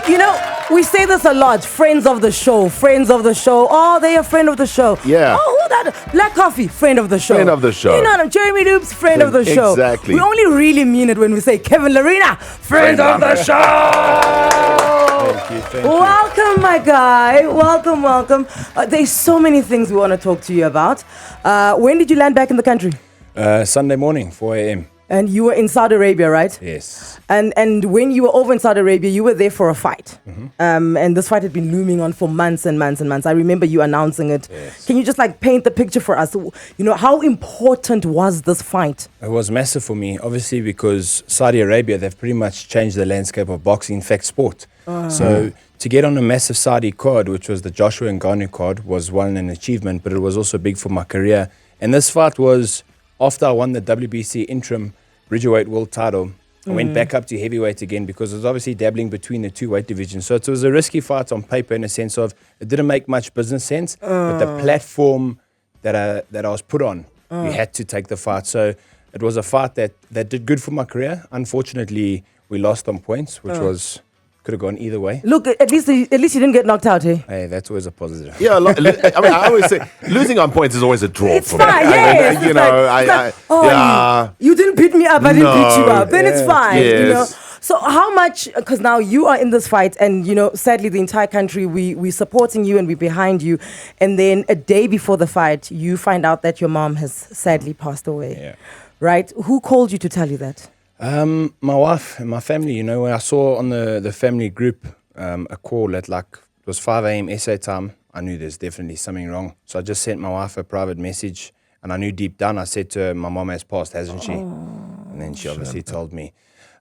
You know, we say this a lot. Friends of the show. Oh, they're a friend of the show. Yeah. Oh, who that? Black Coffee, friend of the show. Friend of the show. You know, Jeremy Loops, friend of the show. Exactly. We only really mean it when we say Kevin Lerena, friend of the show. Thank you. Welcome, my guy. Welcome. There's so many things we want to talk to you about. When did you land back in the country? Sunday morning, 4 a.m. And you were in Saudi Arabia, right? Yes. And when you were over in Saudi Arabia, you were there for a fight. Mm-hmm. And this fight had been looming on for months and months and months. I remember you announcing it. Yes. Can you just paint the picture for us? You know, how important was this fight? It was massive for me, obviously, because Saudi Arabia, they've pretty much changed the landscape of boxing, in fact, sport. So to get on a massive Saudi card, which was the Joshua Ngannou card, was an achievement, but it was also big for my career. And this fight was after I won the WBC interim Bridgerweight world title. I went back up to heavyweight again because it was obviously dabbling between the two weight divisions. So it was a risky fight on paper in a sense of it didn't make much business sense, but the platform that I was put on, we had to take the fight. So it was a fight that did good for my career. Unfortunately, we lost on points, which could have gone either way. Look, at least you didn't get knocked out, hey? Hey, that's always a positive. Yeah, I always say losing on points is always a draw. It's for fine, me. yes. You didn't beat me up, I didn't beat you up. Then it's fine, Yes. you know. So how much, because now you are in this fight and, you know, sadly the entire country, we're supporting you and we're behind you. And then a day before the fight, you find out that your mom has sadly passed away. Yeah. Right? Who called you to tell you that? My wife and my family, you know, when I saw on the family group a call at it was 5 a.m. SA time, I knew there's definitely something wrong. So I just sent my wife a private message and I knew deep down, I said to her, my mom has passed, hasn't she? And then she obviously told me.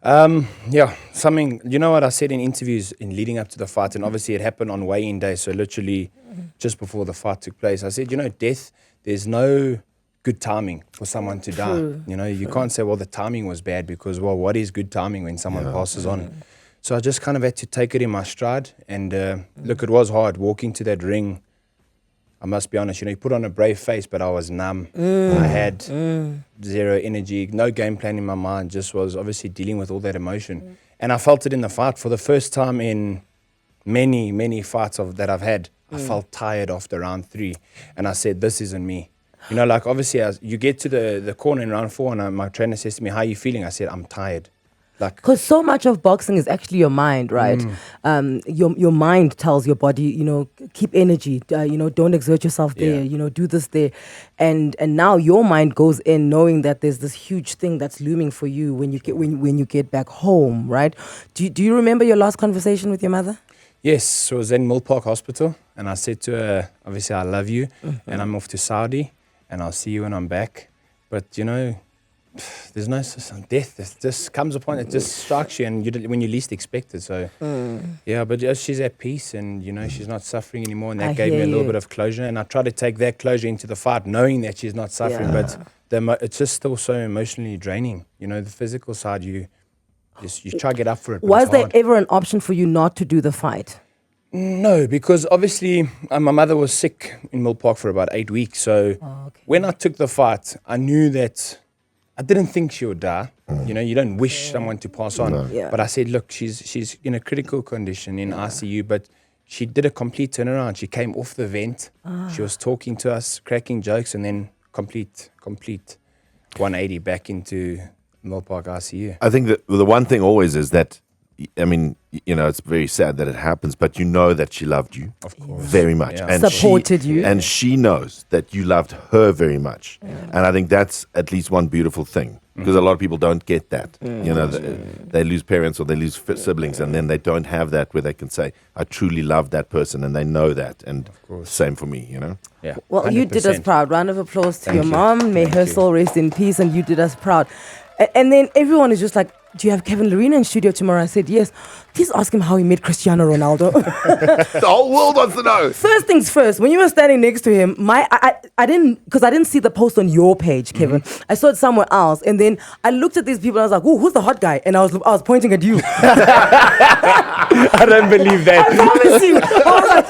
Something, you know what I said in interviews in leading up to the fight, and obviously it happened on weigh-in day, so literally just before the fight took place. I said, you know, death, there's no good timing for someone to die. You know, you can't say, well, the timing was bad because, well, what is good timing when someone passes on? So I just kind of had to take it in my stride. And look, it was hard walking to that ring. I must be honest, you know, you put on a brave face, but I was numb. I had zero energy, no game plan in my mind, just was obviously dealing with all that emotion. And I felt it in the fight for the first time in many, many fights that I've had. I felt tired after round 3. And I said, this isn't me. You know, obviously, you get to the corner in round 4 and my trainer says to me, how are you feeling? I said, I'm tired. Because so much of boxing is actually your mind, right? Your mind tells your body, you know, keep energy, you know, don't exert yourself there, you know, do this there. And now your mind goes in knowing that there's this huge thing that's looming for you when you get back home, right? Do you remember your last conversation with your mother? Yes, so I was in Mill Park Hospital and I said to her, obviously, I love you and I'm off to Saudi. And I'll see you when I'm back. But, you know, there's no death. It just comes upon, it just strikes you and when you least expect it. So, but she's at peace and, you know, she's not suffering anymore. And that gave me a little bit of closure. And I try to take that closure into the fight, knowing that she's not suffering. But it's just still so emotionally draining. You know, the physical side, you try to get up for it. Was there ever an option for you not to do the fight? No, because obviously my mother was sick in Mill Park for about 8 weeks. So when I took the fight, I knew that I didn't think she would die. You know, you don't wish someone to pass on. But I said, look, she's in a critical condition in ICU, but she did a complete turnaround. She came off the vent. She was talking to us, cracking jokes, and then complete 180 back into Mill Park ICU. I think that the one thing always is that, I mean, you know, it's very sad that it happens, but you know that she loved you, of course, very much, and supported you, and she knows that you loved her very much, and I think that's at least one beautiful thing because a lot of people don't get that. You know, they lose parents or they lose siblings, and then they don't have that where they can say, "I truly love that person," and they know that. And same for me, you know. Yeah. Well, 100%. You did us proud. Round of applause to your mom. May her soul rest in peace, and you did us proud. And then everyone is just like, do you have Kevin Lerena in studio tomorrow? I said, yes. Please ask him how he met Cristiano Ronaldo. The whole world wants to know. First things first, when you were standing next to him, I didn't see the post on your page, Kevin. I saw it somewhere else. And then I looked at these people and I was like, ooh, who's the hot guy? And I was pointing at you. I don't believe that. I promise you. I was like,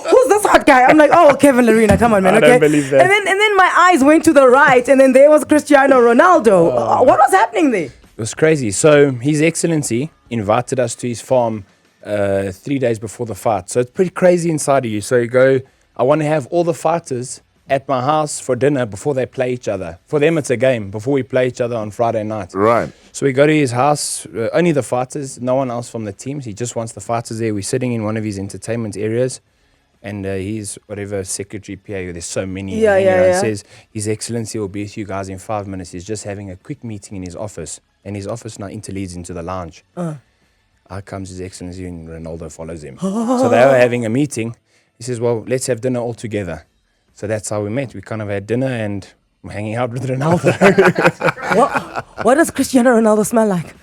who's this hot guy? I'm like, oh, Kevin Lerena, come on, man. Okay? I don't believe that. And then my eyes went to the right and then there was Cristiano Ronaldo. What was happening there? It was crazy. So His Excellency invited us to his farm 3 days before the fight. So it's pretty crazy inside of you. So you go, I want to have all the fighters at my house for dinner before they play each other. For them, it's a game before we play each other on Friday night. Right. So we go to his house, only the fighters, no one else from the teams. He just wants the fighters there. We're sitting in one of his entertainment areas, and he's whatever secretary PA. There's so many. He says, His Excellency will be with you guys in 5 minutes. He's just having a quick meeting in his office, and his office now interleads into the lounge. Out comes His Excellency, and Ronaldo follows him. So they were having a meeting. He says, well, let's have dinner all together. So that's how we met. We kind of had dinner and I'm hanging out with Ronaldo. What does Cristiano Ronaldo smell like?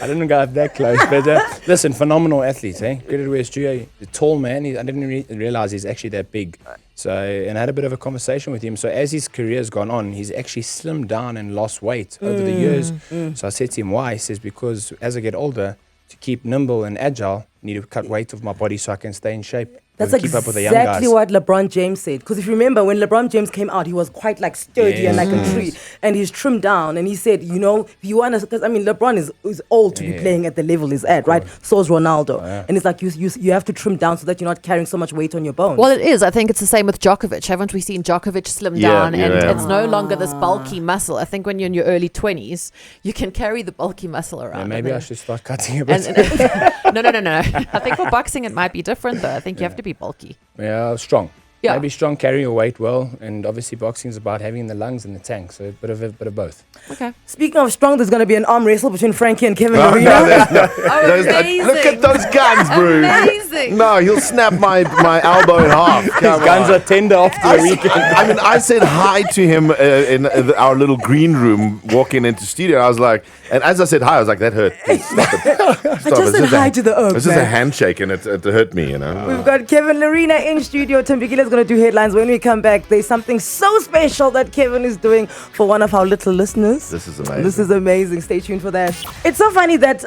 I didn't go up that close. But listen, phenomenal athlete. Credit where it's due. A tall man. I didn't realize he's actually that big. So, and I had a bit of a conversation with him. So as his career's gone on, he's actually slimmed down and lost weight over the years. So I said to him, why? He says, because as I get older, to keep nimble and agile, I need to cut weight off my body so I can stay in shape. That's keep up with the young guys. exactly what LeBron James said. Because if you remember, when LeBron James came out, he was quite like sturdy and like a tree. And he's trimmed down. And he said, you know, if you want to... Because, I mean, LeBron is old to be playing at the level he's at, right? So is Ronaldo. And it's like you have to trim down so that you're not carrying so much weight on your bones. Well, it is. I think it's the same with Djokovic. Haven't we seen Djokovic slim down? And it's no longer this bulky muscle. I think when you're in your early 20s, you can carry the bulky muscle around. Maybe I should start cutting a bit. No. I think for boxing, it might be different, though. I think you have to be bulky. Yeah, strong. Yeah. Maybe strong, carry your weight well, and obviously boxing is about having the lungs and the tank, so a bit of both. Okay. Speaking of strong, there's going to be an arm wrestle between Frankie and Kevin Lerena. Amazing. Look at those guns, bro. Amazing. No, he'll snap my elbow in half. His guns are tender after the weekend. I mean, I said hi to him in our little green room walking into studio. I was like, and as I said hi, I was like, that hurt. Please stop it. I just said hi to the Oaks. It's just a handshake and it hurt me, you know. We've got Kevin Lerena in studio. Tim Bigila is going to do headlines. When we come back, there's something so special that Kevin is doing for one of our little listeners. This is amazing. This is amazing. Stay tuned for that. It's so funny that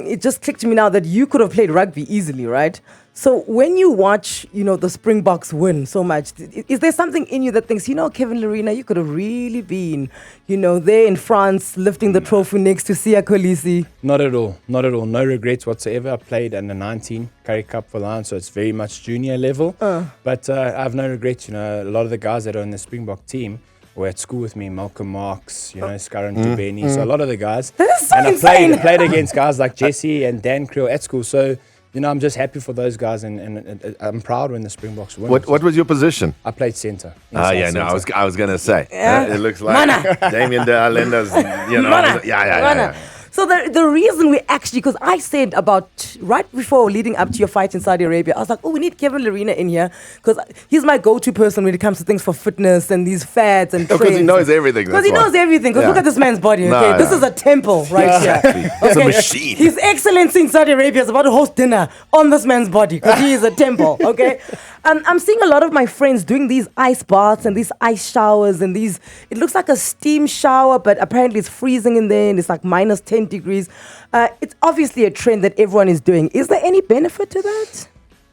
it just clicked to me now that you could have played rugby easily, right? So when you watch, you know, the Springboks win so much, is there something in you that thinks, you know, Kevin Lerena, you could have really been, you know, there in France lifting the trophy next to Sia Kolisi? Not at all. Not at all. No regrets whatsoever. I played under 19 Currie Cup for Lions, so it's very much junior level. But I have no regrets. You know, a lot of the guys that are in the Springbok team were at school with me, Malcolm Marks, you know, Skaran Tubeni. So a lot of the guys. That is so and insane. I played against guys like Jesse and Dan Creel at school. So, you know, I'm just happy for those guys, and I'm proud when the Springboks win. What was your position? I played centre. I was gonna say. Yeah. It looks like Damien de Allenda's, you know. Mana. Yeah. So the reason we actually, because I said about right before leading up to your fight in Saudi Arabia, I was like, oh, we need Kevin Lerena in here because he's my go-to person when it comes to things for fitness and these fads and trends. Because he knows everything. Because he knows everything. Because look at this man's body, okay? This is a temple right here. It's a machine. His Excellency in Saudi Arabia is about to host dinner on this man's body because he is a temple, okay? I'm seeing a lot of my friends doing these ice baths and these ice showers and these, it looks like a steam shower, but apparently it's freezing in there and it's like minus 10 degrees. It's obviously a trend that everyone is doing. Is there any benefit to that?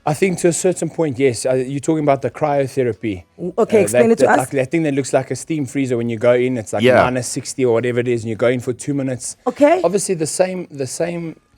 I think to a certain point, yes. You're talking about the cryotherapy. Okay, explain it to us. Like that thing that looks like a steam freezer when you go in. It's like minus 60 or whatever it is, and you go in for 2 minutes. Okay. Obviously, the same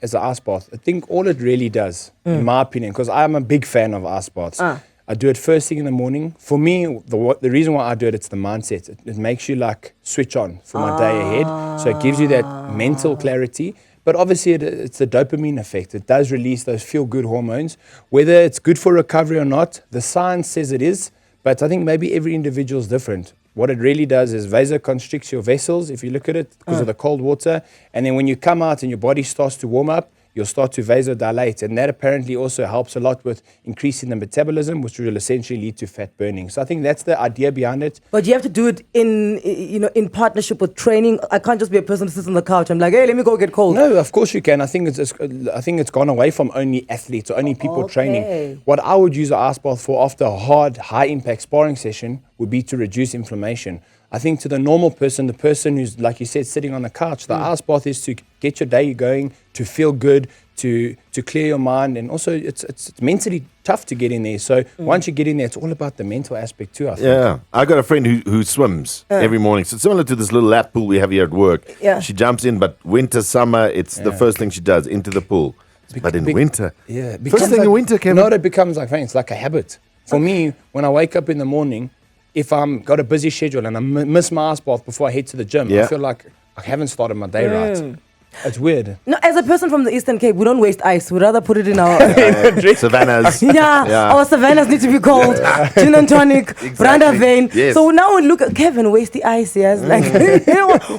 as an ice bath. I think all it really does, in my opinion, because I'm a big fan of ice baths. I do it first thing in the morning. For me, the reason why I do it, it's the mindset. It makes you like switch on for my day ahead. So it gives you that mental clarity. But obviously, it's the dopamine effect. It does release those feel-good hormones. Whether it's good for recovery or not, the science says it is. But I think maybe every individual is different. What it really does is vasoconstricts your vessels, if you look at it, because of the cold water. And then when you come out and your body starts to warm up, you'll start to vasodilate. And that apparently also helps a lot with increasing the metabolism, which will essentially lead to fat burning. So I think that's the idea behind it. But you have to do it in partnership with training. I can't just be a person who sits on the couch. I'm like, hey, let me go get cold. No, of course you can. I think it's gone away from only athletes or only people training. What I would use an ice bath for after a hard, high-impact sparring session would be to reduce inflammation. I think to the normal person, the person who's, like you said, sitting on the couch, the ice bath is to get your day going, to feel good, to clear your mind. And also, it's mentally tough to get in there. So once you get in there, it's all about the mental aspect too, I think. Yeah. I got a friend who swims every morning. So similar to this little lap pool we have here at work. Yeah. She jumps in, but winter, summer, it's the first thing she does, into the pool. But in winter, yeah, first thing in winter, Kevin. No, it becomes like, it's like a habit. For me, when I wake up in the morning, if I'm got a busy schedule and I miss my ice bath before I head to the gym, I feel like I haven't started my day right. It's weird. No, as a person from the Eastern Cape, we don't waste ice. We'd rather put it in our Savannahs. Our savannas need to be cold. Gin and tonic, Branda vein. Yes. So now we look at Kevin waste the ice. Yes, like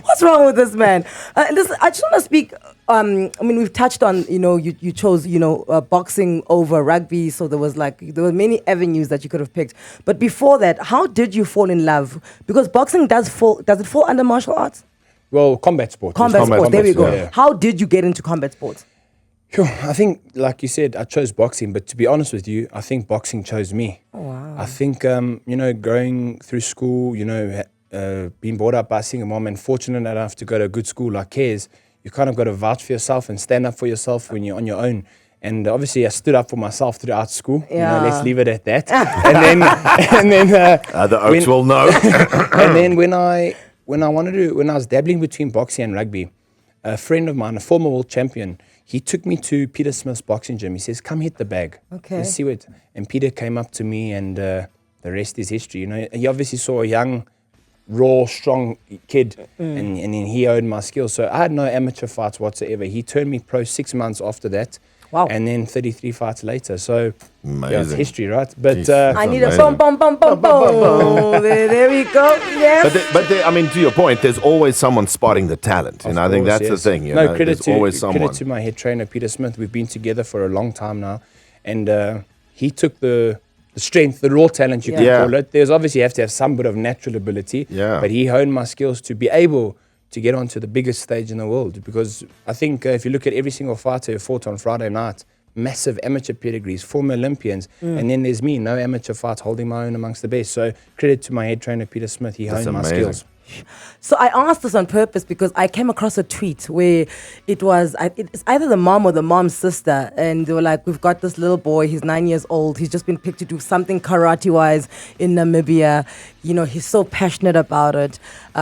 what's wrong with this man? Listen, I just want to speak. I mean, we've touched on, you chose, boxing over rugby. So there were many avenues that you could have picked. But before that, how did you fall in love? Because boxing does it fall under martial arts? Well, combat sports. Combat sports, there we go. Yeah. How did you get into combat sports? I think, like you said, I chose boxing. But to be honest with you, I think boxing chose me. Oh, wow. I think, going through school, being brought up by a single mom and fortunate enough to go to a good school like Cares, you kind of got to vouch for yourself and stand up for yourself when you're on your own. And obviously, I stood up for myself throughout school. Yeah. Let's leave it at that. and then The Oaks will know. and then when I was dabbling between boxing and rugby, a friend of mine, a former world champion, he took me to Peter Smith's boxing gym. He says, "Come hit the bag. Okay. Let's see what." And Peter came up to me, and the rest is history. He obviously saw a young, raw, strong kid, and then he owed my skills. So I had no amateur fights whatsoever. He turned me pro 6 months after that. Wow. And then 33 fights later. So Amazing. it's history, right? But Jeez. I need a amazing. boom, boom, boom, boom, boom. There we go. Yes. But I mean, to your point, there's always someone spotting the talent. And I think course, that's yes. the thing. Credit there's always someone. Credit to my head trainer, Peter Smith. We've been together for a long time now. And he took the strength, the raw talent, you can call it. There's obviously you have to have some bit of natural ability. Yeah. But he honed my skills to be able to get onto the biggest stage in the world. Because I think if you look at every single fighter who fought on Friday night, massive amateur pedigrees, former Olympians, and then there's me, no amateur fights, holding my own amongst the best. So credit to my head trainer, Peter Smith. He honed my skills. So I asked this on purpose because I came across a tweet where it's either the mom or the mom's sister, and they were like, "We've got this little boy, he's 9 years old, he's just been picked to do something karate-wise in Namibia. He's so passionate about it.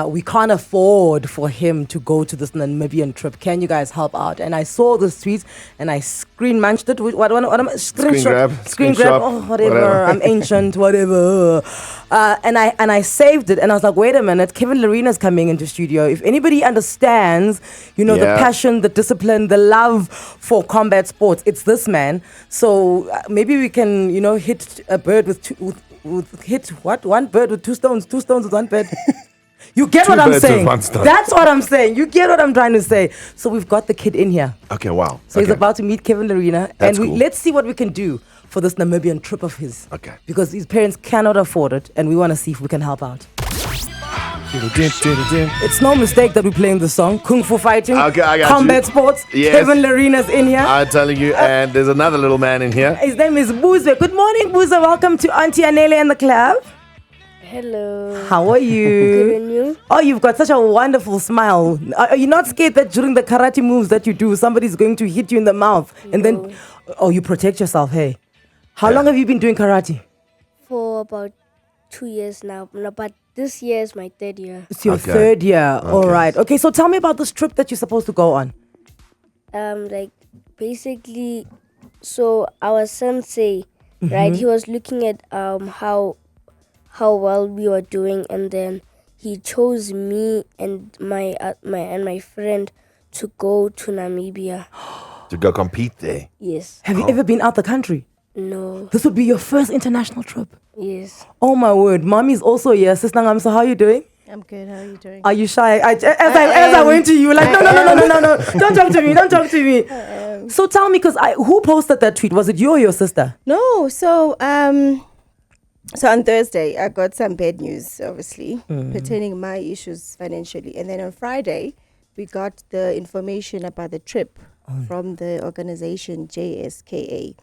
We can't afford for him to go to this Namibian trip. Can you guys help out?" And I saw this tweet and I screen munched it. What am I? Screen grab. Oh, whatever. I'm ancient, whatever. And I saved it and I was like, wait a minute, Kevin Lerena's coming into studio. If anybody understands, the passion, the discipline, the love for combat sports, it's this man. So maybe we can, hit a bird with one bird with two stones with one bird. You get what I'm saying? That's what I'm saying. You get what I'm trying to say. So we've got the kid in here. Okay, wow. So he's about to meet Kevin Lerena. That's and cool. Let's see what we can do for this Namibian trip of his. Okay. Because his parents cannot afford it, and we want to see if we can help out. It's no mistake that we're playing the song. Kung Fu fighting, Okay, I got combat you. sports. Yes. Kevin Lerena's in here. I'm telling you, and there's another little man in here. His name is Buzwe. Good morning, Buzwe. Welcome to Auntie Anele and the club. Hello. How are you? Good, and you? Oh, you've got such a wonderful smile. Are you not scared that during the karate moves that you do, somebody's going to hit you in the mouth? And then, you protect yourself, hey? How long have you been doing karate? For about 2 years now. No, but this year is my 3rd year. It's your 3rd year. Okay. All right. Okay, so tell me about this trip that you're supposed to go on. Basically, so our sensei, right, he was looking at how well we were doing, and then he chose me and my friend to go to Namibia. To go compete there. Yes. Have you ever been out the country? No. This would be your first international trip. Yes. Oh my word. Mommy's also here. Sister Ngamsa, how are you doing? I'm good. How are you doing? Are you shy? As I went to you, like, no. Don't talk to me. So tell me, because who posted that tweet? Was it you or your sister? No. So on Thursday, I got some bad news, obviously, pertaining my issues financially. And then on Friday, we got the information about the trip from the organization JSKA.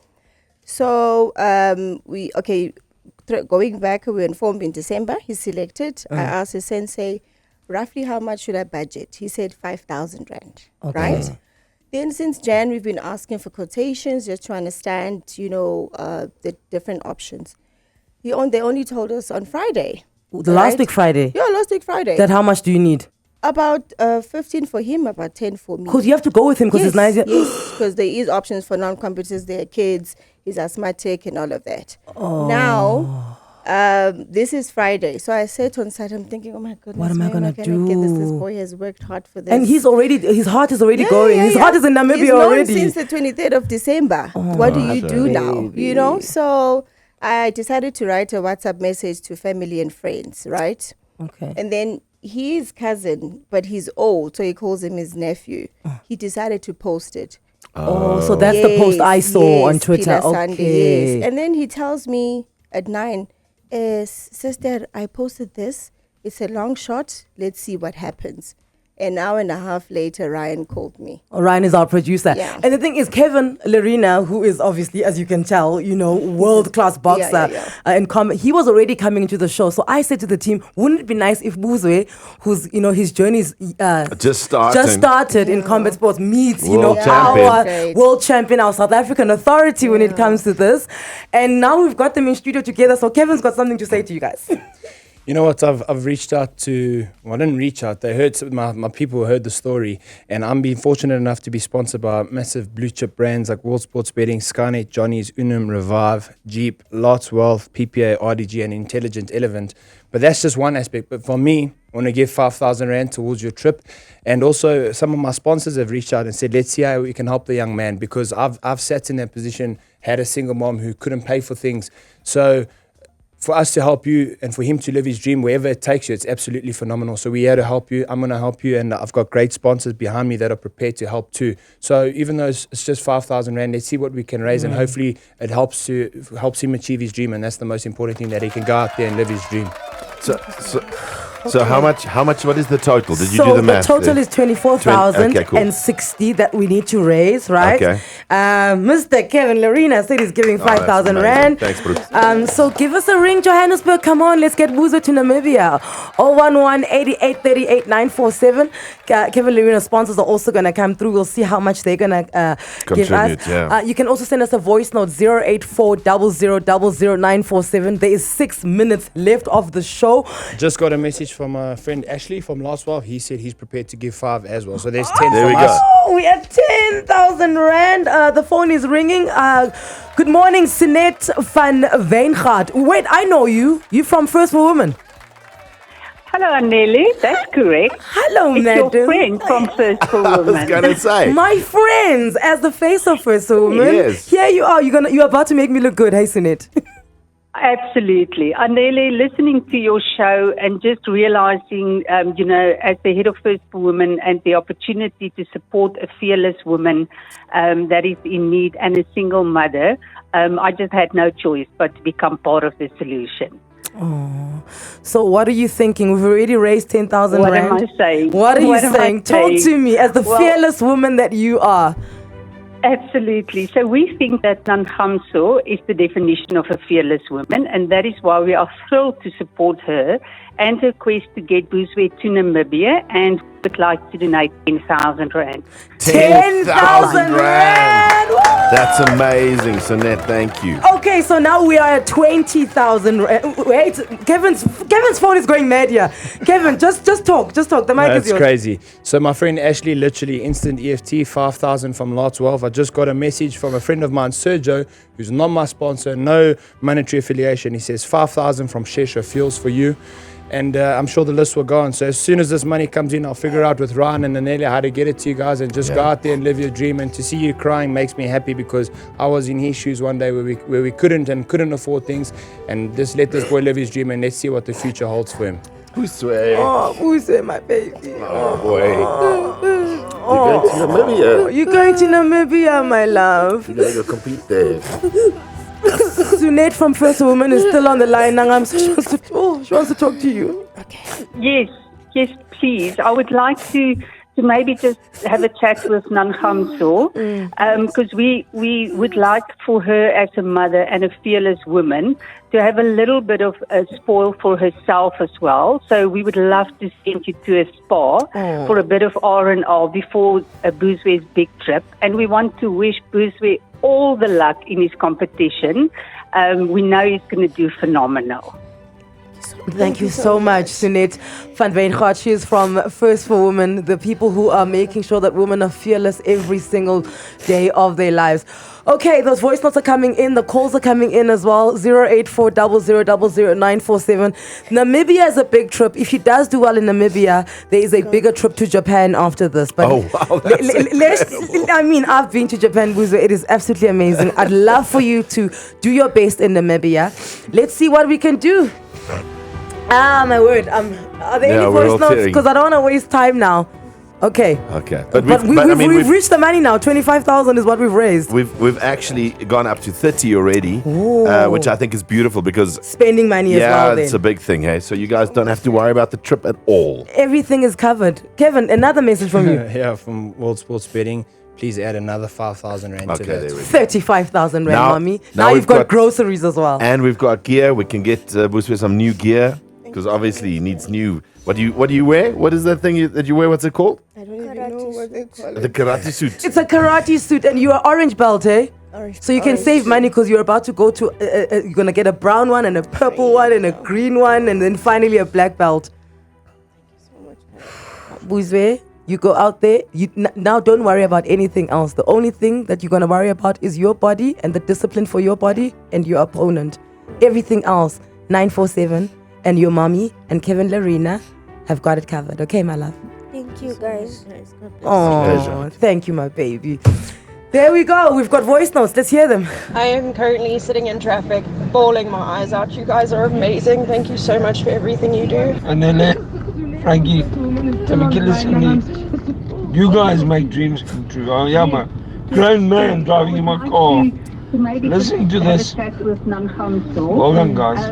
So going back, we were informed in December, he's selected. I asked his sensei, roughly how much should I budget? He said 5,000 rand, right? Then since Jan, we've been asking for quotations just to understand, the different options. They only told us on Friday. Last week Friday? Yeah, last week Friday. That how much do you need? About 15 for him, about 10 for me. Because you have to go with him because Yes, it's nice. yes, because there is options for non-competitors. There are kids, he's asthmatic and all of that. Now, this is Friday. So I sat on site, I'm thinking, oh my goodness, What am I gonna get this? This do? boy has worked hard for this. And his heart is already going. His heart is in Namibia He's known already. since the 23rd of December. What do you do now? You know? So I decided to write a WhatsApp message to family and friends, right? Okay. And then his cousin, but he's old, so he calls him his nephew. He decided to post it. So that's the post I saw on Twitter. Peter Sunday, Okay. yes. And then he tells me at 9, sister, I posted this. It's a long shot. Let's see what happens. An hour and a half later, Ryan called me. Ryan is our producer. Yeah. And the thing is, Kevin Lerena, who is obviously, as you can tell, world-class boxer, and he was already coming into the show. So I said to the team, wouldn't it be nice if Buzwe, who's, his journey's Just started in combat sports, meets, World our champion. world champion, our South African authority when it comes to this. And now we've got them in studio together. So Kevin's got something to say to you guys. You know what? I've reached out to. Well, I didn't reach out. They heard my people heard the story, and I'm being fortunate enough to be sponsored by massive blue chip brands like World Sports Betting, Skynet, Johnny's, Unum, Revive, Jeep, Lots Wealth, PPA, RDG, and Intelligent Elephant. But that's just one aspect. But for me, I want to give 5,000 Rand towards your trip. And also some of my sponsors have reached out and said, let's see how we can help the young man, because I've sat in that position, had a single mom who couldn't pay for things. So for us to help you and for him to live his dream wherever it takes you, it's absolutely phenomenal. So we're here to help you. I'm going to help you, and I've got great sponsors behind me that are prepared to help too. So even though it's just 5,000 Rand, let's see what we can raise, and hopefully it helps him achieve his dream, and that's the most important thing, that he can go out there and live his dream. So how much, what is the total? Did you So do the math? the total is 24,000 Okay, cool. and 60 that we need to raise, right? Okay. Mr. Kevin Lerena said he's giving 5,000 that's Rand. amazing. Thanks, Bruce. So give us a ring, Johannesburg. Come on, let's get Buzwe to Namibia. 011-8838-947. Kevin Lerena sponsors are also going to come through. We'll see how much they're going to give us. Contribute, yeah. You can also send us a voice note, 084-0000-947. There is 6 minutes left of the show. Just got a message from a friend Ashley from Last Wealth. He said he's prepared to give 5 as well. So there's 10 There from we us. go. We are 10,000 Rand. The phone is ringing. Good morning, Sinet van Wijngaard. Wait, I know you. You from First for Women. Hello, Anele. That's correct. Hello, It's madam. your friend from First for I was Women. going to say. My friends, as the face of First for Women. Yes. Here you are. You're about to make me look good. Hey, Sinet. Absolutely. Anele, listening to your show and just realizing, as the head of First for Women and the opportunity to support a fearless woman that is in need and a single mother, I just had no choice but to become part of the solution. So what are you thinking? We've already raised 10,000 What Rand. am I saying? What are you What am I saying? Talk saying? to me as the fearless woman that you are. Absolutely. So we think that Nangamso is the definition of a fearless woman, and that is why we are thrilled to support her and her quest to get Buzwe to Namibia, and would like to donate 10,000 Rand. 10,000 Rand! Woo! That's amazing, Sonette. Thank you. Okay, so now we are at 20,000. Wait, Kevin's phone is going mad here. Kevin, just talk. The mic is That's yours. crazy. So my friend Ashley, literally instant EFT, 5,000 from Lots Wealth. I just got a message from a friend of mine, Sergio, who's not my sponsor, no monetary affiliation. He says 5,000 from Shesha Fuels for you. And I'm sure the list will go on. So as soon as this money comes in, I'll figure out with Ryan and Anele how to get it to you guys, and just go out there and live your dream. And to see you crying makes me happy, because I was in his shoes one day where we couldn't afford things. And just let this boy live his dream, and let's see what the future holds for him. Buzwe. Oh, Buzwe, my baby. Oh, boy. You're going to Namibia. You're going to Namibia, my love. You're going to go compete there. Sunette from First Woman is still on the line. Nangam, she wants to talk to you. Yes, please. I would like to maybe just have a chat with Nangamso, because we would like for her as a mother and a fearless woman to have a little bit of a spoil for herself as well. So we would love to send you to a spa for a bit of R&R before Buzwe's big trip. And we want to wish Buzwe all the luck in his competition. We know he's going to do phenomenal. Thank you so much, Sunette van Wijngaard. She is from First for Women, the people who are making sure that women are fearless every single day of their lives. Okay, those voice notes are coming in. The calls are coming in as well. 084-0000-947. Namibia is a big trip. If she does do well in Namibia, there is a bigger trip to Japan after this. But I mean, I've been to Japan, Buzwe. It is absolutely amazing. I'd love for you to do your best in Namibia. Let's see what we can do. Ah, my word. Are there any voice notes? Because I don't want to waste time now. Okay. But we've reached the money now. 25,000 is what we've raised. We've actually gone up to 30 already, which I think is beautiful because spending money as well. Yeah, it's a big thing, hey. So you guys don't have to worry about the trip at all. Everything is covered. Kevin, another message from you. Yeah, from World Sports Betting. Please add another 5,000 rand to that. 35,000 rand, mommy. Now you've got groceries as well. And we've got gear. We can get Buzwe some new gear because obviously he needs new. What do you wear? What is that thing that you wear? What's it called? I don't even know what they call it. The karate suit. It's a karate suit, and you are orange belt, eh? So you can save money because you're about to go to. You're gonna get a brown one and a purple one and a green one, and then finally a black belt. Thank you so much, Buzwe. You go out there. Now don't worry about anything else. The only thing that you're gonna worry about is your body and the discipline for your body and your opponent. Everything else, 947 and your mommy and Kevin Lerena have got it covered. Okay, my love. Thank you, guys. Oh, thank you, my baby. There we go. We've got voice notes. Let's hear them. I am currently sitting in traffic, bawling my eyes out. You guys are amazing. Thank you so much for everything you do. Anele, Frankie, you guys make dreams come true. I am a grown man driving in my car, listening to this. Well done, guys.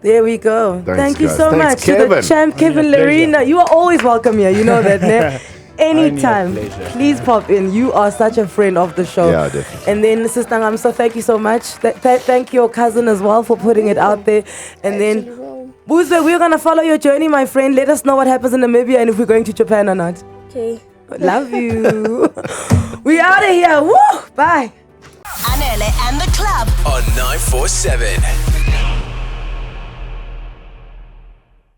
There we go. Thank you guys. so Thanks, much Kevin. to the champ, Kevin Lerena. You are always welcome here. You know that, ne? Anytime. Please pop in. You are such a friend of the show. Yeah, definitely. And then, Sister Ngamso, thank you so much. Thank your cousin as well for putting it out there. And then, Buzwe, we're going to follow your journey, my friend. Let us know what happens in Namibia and if we're going to Japan or not. Okay. Love you. We out of here. Woo! Bye. Anele and the club on 947.